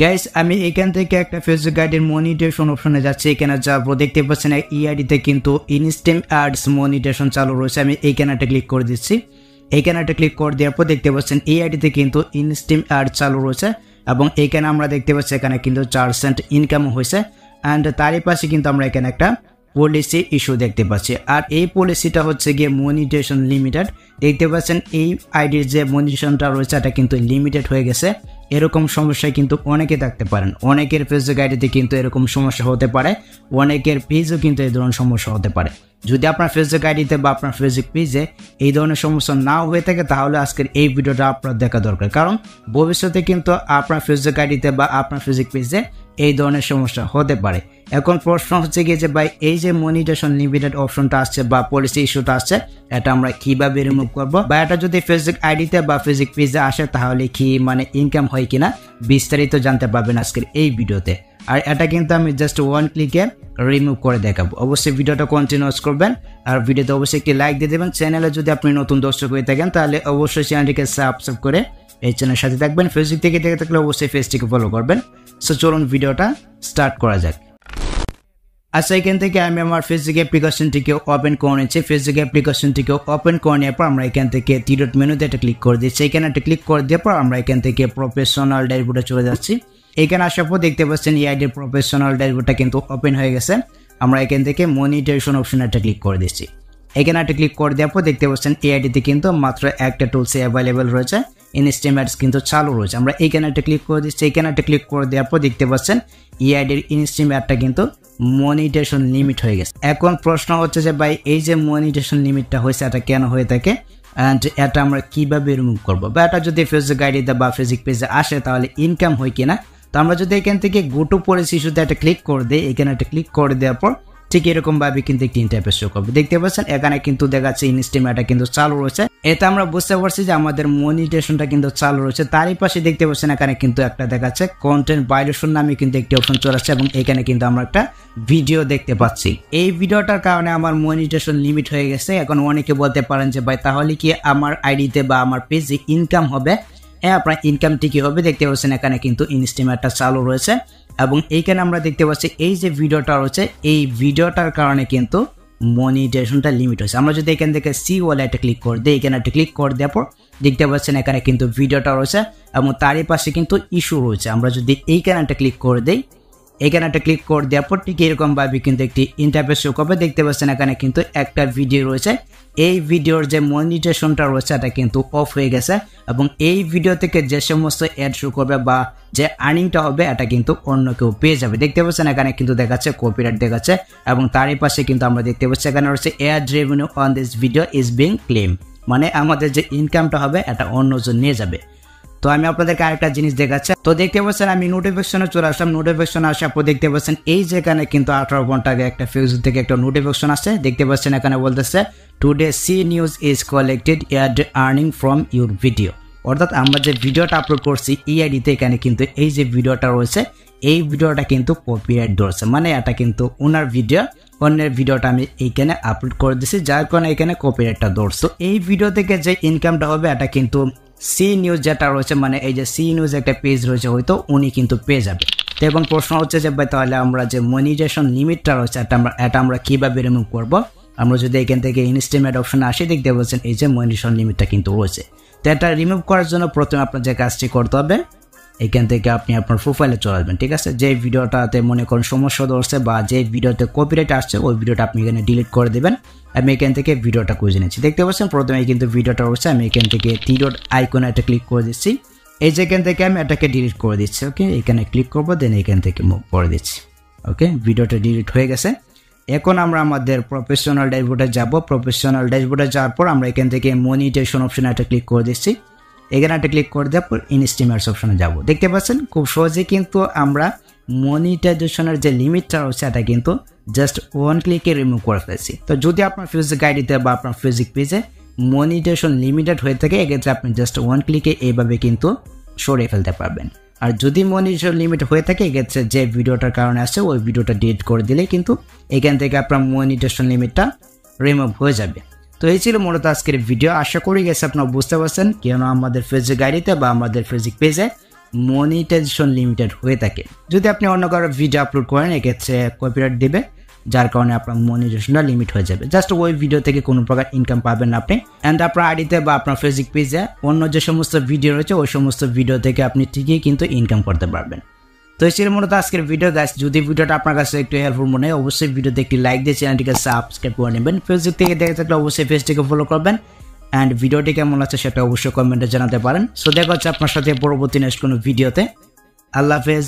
Guys আমি এখান থেকে একটা ফেসবুক গাইডের মনিটাইজেশন অপশনে যাচ্ছি। এখানে যাবো, দেখতে পাচ্ছেন ইআইডিতে কিন্তু ইনস্ট্যান্ট অ্যাডস মনিটাইজেশন চালু রয়েছে। আমি এইখানে একটা ক্লিক করে দিচ্ছি। এইখানে একটা ক্লিক করে দেওয়ার পর দেখতে পাচ্ছেন ইআইডিতে কিন্তু ইনস্ট্যান্ট অ্যাড চালু রয়েছে এবং এইখানে আমরা দেখতে পাচ্ছি এখানে কিন্তু 4 সেন্ট ইনকাম হয়েছে। অ্যান্ড তারই পাশে কিন্তু আমরা এখানে একটা পলিসি ইস্যু দেখতে পাচ্ছি। আর এই পলিসিটা হচ্ছে গিয়ে মনিটাইজেশন লিমিটেড। দেখতে পাচ্ছেন এই আইডির যে মনিটাইজেশনটা রয়েছে এটা কিন্তু লিমিটেড হয়ে গেছে। এরকম সমস্যায় কিন্তু অনেকে থাকতে পারেন, অনেকের ফেসবুক আইডিতে কিন্তু এরকম সমস্যা হতে পারে, অনেকের পেজও কিন্তু এই ধরনের সমস্যা হতে পারে। যদি আপনার ফেসবুক আইডিতে বা আপনার ফেসবুক পেজে এই ধরনের সমস্যা নাও হয়ে থাকে তাহলে আজকের এই ভিডিওটা আপনার দেখা দরকার, কারণ ভবিষ্যতে কিন্তু আপনার ফেসবুক আইডিতে বা আপনার ফেসবুক পেজে এই ধরনের সমস্যা হতে পারে। এখন প্রশ্ন হচ্ছে গিয়ে যে ভাই এই যে মনিটাইজেশন লিমিটেড অপশনটা আসছে বা পলিসি ইস্যুটা আসছে এটা আমরা কিভাবে রিমুভ করব, বা এটা যদি ফেসবুক আইডিতে বা ফেসবুক পেজে আসে তাহলে কি ইনকাম হয় কিনা বিস্তারিত জানতে পারবেন আজকের এই ভিডিওতে। আর এটা কিন্তু আমি জাস্ট ওয়ান ক্লিকে রিমুভ করে দেখাবো। অবশ্যই ভিডিওটা কন্টিনিউস করবেন আর ভিডিওতে অবশ্যই একটি লাইক দিয়ে দেবেন। চ্যানেলে যদি আপনি নতুন দর্শক হয়ে থাকেন তাহলে অবশ্যই চ্যানেলটিকে সাবস্ক্রাইব করে এই চ্যানেলের সাথে থাকবেন। ফেসবুক থেকে দেখে থাকলে অবশ্যই পেজটিকে ফলো করবেন। সো চলুন ভিডিওটা স্টার্ট করা যাক। আচ্ছা, এখান থেকে আমি আমার ফেসবুক অ্যাপ্লিকেশনটিকে ওপেন করে নিচ্ছি। ফেসবুক অ্যাপ্লিকেশনটিকে ওপেন করে নেওয়ার পর আমরা এখান থেকে থ্রি ডট মেনুতে একটা ক্লিক করে দিচ্ছি। এখানে একটা ক্লিক করে দেওয়ার পর আমরা এখান থেকে প্রফেশনাল ড্যাশবোর্ডে চলে যাচ্ছি। এখানে আসার পর দেখতে পাচ্ছেন ইআইডির প্রফেশনাল ড্যাশবোর্ডটা কিন্তু ওপেন হয়ে গেছে। আমরা এখান থেকে মনিটাইজেশন অপশনে একটা ক্লিক করে দিচ্ছি। এখানে একটা ক্লিক করে দেওয়ার পর দেখতে পাচ্ছেন ইআইডিতে কিন্তু মাত্র একটা টুলসে অ্যাভেলেবেল রয়েছে, ইনস্ট্যান্ট অ্যাডস কিন্তু চালু রয়েছে। আমরা এখানে একটা ক্লিক করে দিচ্ছি। এখানে একটা ক্লিক করে দেওয়ার পর দেখতে পাচ্ছেন ইআইডির ইনস্ট্যান্ট অ্যাডটা কিন্তু মনিটাইজেশন লিমিট হয়ে গেছে। এখন প্রশ্ন হচ্ছে যে ভাই এই যে মনিটাইজেশন লিমিটটা হয়েছে এটা কেন হয়ে থাকে অ্যান্ড এটা আমরা কিভাবে রিমুভ করবো, বা এটা যদি ফেসবুক আইডিতে বা ফেসবুক পেজে আসে তাহলে ইনকাম হয় কিনা। তো আমরা যদি এখান থেকে গো টু পলিসি ইস্যুতে একটা ক্লিক করে দিই, এখানে একটা ক্লিক করে দেওয়ার পর ঠিক এরকম ভাবে কিন্তু একটি ইন্টারফেস শো করবে। দেখতে পাচ্ছেন এখানে কিন্তু দেখাচ্ছে ইনস্ট্যান্ট কিন্তু চালু রয়েছে। এটা আমরা বুঝতে পারছি যে আমাদের মনিটাইজেশনটা কিন্তু চালু রয়েছে। তারই পাশে দেখতে পাচ্ছেন এখানে কিন্তু একটা দেখাচ্ছে কন্টেন্ট ভায়োলেশন নামে কিন্তু একটি অপশন চলে আসছে এবং এখানে কিন্তু আমরা একটা ভিডিও দেখতে পাচ্ছি। এই ভিডিওটার কারণে আমার মনিটাইজেশন লিমিট হয়ে গেছে। এখন অনেকে বলতে পারেন যে ভাই তাহলে কি আমার আইডিতে বা আমার পেজে ইনকাম হবে? হ্যাঁ, আপনার ইনকামটি কি হবে? দেখতে পাচ্ছেন এখানে কিন্তু ইনস্ট্যান্টটা চালু রয়েছে এবং এইখানে আমরা দেখতে পাচ্ছি এই যে ভিডিওটা রয়েছে এই ভিডিওটার কারণে কিন্তু মনিটাইজেশনটা লিমিট হয়েছে। আমরা যদি এখান থেকে সি ওয়ালেটে ক্লিক করে দিই, এখানে একটা ক্লিক করে দেওয়ার পর দেখতে পাচ্ছেন এখানে কিন্তু ভিডিওটা রয়েছে এবং তারই পাশে কিন্তু ইস্যু রয়েছে। আমরা যদি এইখানে একটা ক্লিক করে দিই, এখানে একটা ক্লিক করে দেওয়ার পর ঠিক এরকম ভাবে কিন্তু একটি ইন্টারফেস শো করবে। দেখতে পাচ্ছেন এখানে কিন্তু একটা ভিডিও রয়েছে। এই ভিডিওর যে মনিটাইজেশনটা রয়েছে এটা কিন্তু অফ হয়ে গেছে এবং এই ভিডিও থেকে যে সমস্ত অ্যাড শো করবে বা যে আর্নিংটা হবে এটা কিন্তু অন্য কেউ পেয়ে যাবে। দেখতে পাচ্ছেন এখানে কিন্তু দেখাচ্ছে কপিরাইট দেখাচ্ছে এবং তারই পাশে কিন্তু আমরা দেখতে পাচ্ছি এখানে রয়েছে add revenue on this video is being claim, মানে আমাদের যে ইনকামটা হবে এটা অন্যজন নিয়ে যাবে। তো আমি আপনাদেরকে আরেকটা জিনিস দেখাচ্ছি। তো দেখতে পাচ্ছেন আমি নোটিফিকেশনে চলে আসলাম। নোটিফিকেশনে আসার পর দেখতে পাচ্ছেন এই যেখানে কিন্তু 18 ঘন্টা আগে একটা ফেসবুক থেকে একটা নোটিফিকেশন আসছে। দেখতে পাচ্ছেন এখানে বলতেছে today see news is collected ad earning from your video, অর্থাৎ আমরা যে ভিডিওটা আপলোড করছি এই আইডিতে এখানে কিন্তু এই যে ভিডিওটা রয়েছে এই ভিডিওটা কিন্তু কপিরাইট ধরছে, মানে এটা কিন্তু ওনার ভিডিও, অন্যের ভিডিওটা আমি এইখানে আপলোড করে দিচ্ছি যার কারণে এখানে কপিরাইটটা ধরছে। এই ভিডিও থেকে যে ইনকামটা হবে এটা কিন্তু সি নিউজ যেটা রয়েছে, মানে এই যে সি নিউজ একটা পেজ রয়েছে হয়তো উনি কিন্তু পেয়ে যাবে। তো এখন প্রশ্ন হচ্ছে যে ভাই তাহলে আমরা যে মনিটাইজেশন লিমিটটা রয়েছে এটা আমরা কিভাবে রিমুভ করব। আমরা যদি এখান থেকে ইনস্ট্যান্ট অপশনে আসি দেখতে পাচ্ছেন এই যে মনিটাইজেশন লিমিটটা কিন্তু রয়েছে। তো এটা রিমুভ করার জন্য প্রথমে আপনার যে কাজটি করতে হবে এখান থেকে আপনি আপনার প্রোফাইলে চলে আসবেন। ঠিক আছে, যে ভিডিওটাতে মনে করেন সমস্যা ধরছে বা যে ভিডিওতে কপিরাইট আসছে ওই ভিডিওটা আপনি এখানে ডিলিট করে দেবেন। আমি এখান থেকে ভিডিওটা খুঁজে নিচ্ছি। দেখতে পাচ্ছেন প্রথমে কিন্তু ভিডিওটা রয়েছে। আমি এখান থেকে থ্রি ডট আইকনে একটা ক্লিক করে দিচ্ছি। এই যে এখান থেকে আমি এটাকে ডিলিট করে দিচ্ছি। ওকে, এখানে ক্লিক করবো, দেন এখান থেকে মুভ করে দিচ্ছি। ওকে, ভিডিওটা ডিলিট হয়ে গেছে। এখন আমরা আমাদের প্রফেশনাল ড্যাশবোর্ডে যাব। প্রফেশনাল ড্যাশবোর্ডে যাওয়ার পর আমরা এখান থেকে মনিটাইজেশন অপশনে একটা ক্লিক করে দিচ্ছি। এখানে একটা ক্লিক করে দেওয়ার পর ইনস্ট্যান্ট অপশনে যাব। দেখতে পাচ্ছেন খুব সহজে কিন্তু আমরা মনিটাইজেশনের যে লিমিটটা রয়েছে এটা কিন্তু জাস্ট ওয়ান ক্লিকে রিমুভ করে ফেলছি। তো যদি আপনার ফেসবুক আইডিতে বা আপনার ফেসবুক পেজে মনিটাইজেশন লিমিটেড হয়ে থাকে এক্ষেত্রে আপনি জাস্ট ওয়ান ক্লিকে এইভাবে কিন্তু সরিয়ে ফেলতে পারবেন। আর যদি মনিটাইজেশন লিমিট হয়ে থাকে এক্ষেত্রে যে ভিডিওটার কারণে আসছে ওই ভিডিওটা ডিলিট করে দিলে কিন্তু এখান থেকে আপনার মনিটাইজেশন লিমিটটা রিমুভ হয়ে যাবে। তো এই ছিল মূলত আজকের ভিডিও। আশা করি গেছে আপনারা বুঝতে পারছেন কেন আমাদের ফেসবুক আইডিতে বা আমাদের ফেসবুক পেজে মনিটাইজেশন লিমিটেড হয়ে থাকে। যদি আপনি অন্য কারো ভিডিও আপলোড করেন এক্ষেত্রে কপিরাইট দিবে, যার কারণে আপনার মনিটাইজেশনটা লিমিট হয়ে যাবে। জাস্ট ওই ভিডিও থেকে কোনো প্রকার ইনকাম পাবেন না আপনি। অ্যান্ড আপনার আইডিতে বা আপনার ফেসবুক পেজে অন্য যে সমস্ত ভিডিও রয়েছে ওই সমস্ত ভিডিও থেকে আপনি ঠিকই কিন্তু ইনকাম করতে পারবেন। তো এই ছিল মূলত আজকের ভিডিও গাইস। যদি ভিডিওটা আপনার কাছে একটু হেল্পফুল মনে হয় অবশ্যই ভিডিওতে একটি লাইক দিয়ে চ্যানেলটিকে সাবস্ক্রাইব করে নেবেন। ফেসবুক থেকে দেখে থাকলে অবশ্যই পেজটিকে ফলো করবেন। অ্যান্ড ভিডিওটি কেমন লাগছে সেটা অবশ্যই কমেন্টে জানাতে পারেন। সো দেখা হচ্ছে আপনার সাথে পরবর্তী নেক্সট কোনো ভিডিওতে। আল্লাহ হাফেজ।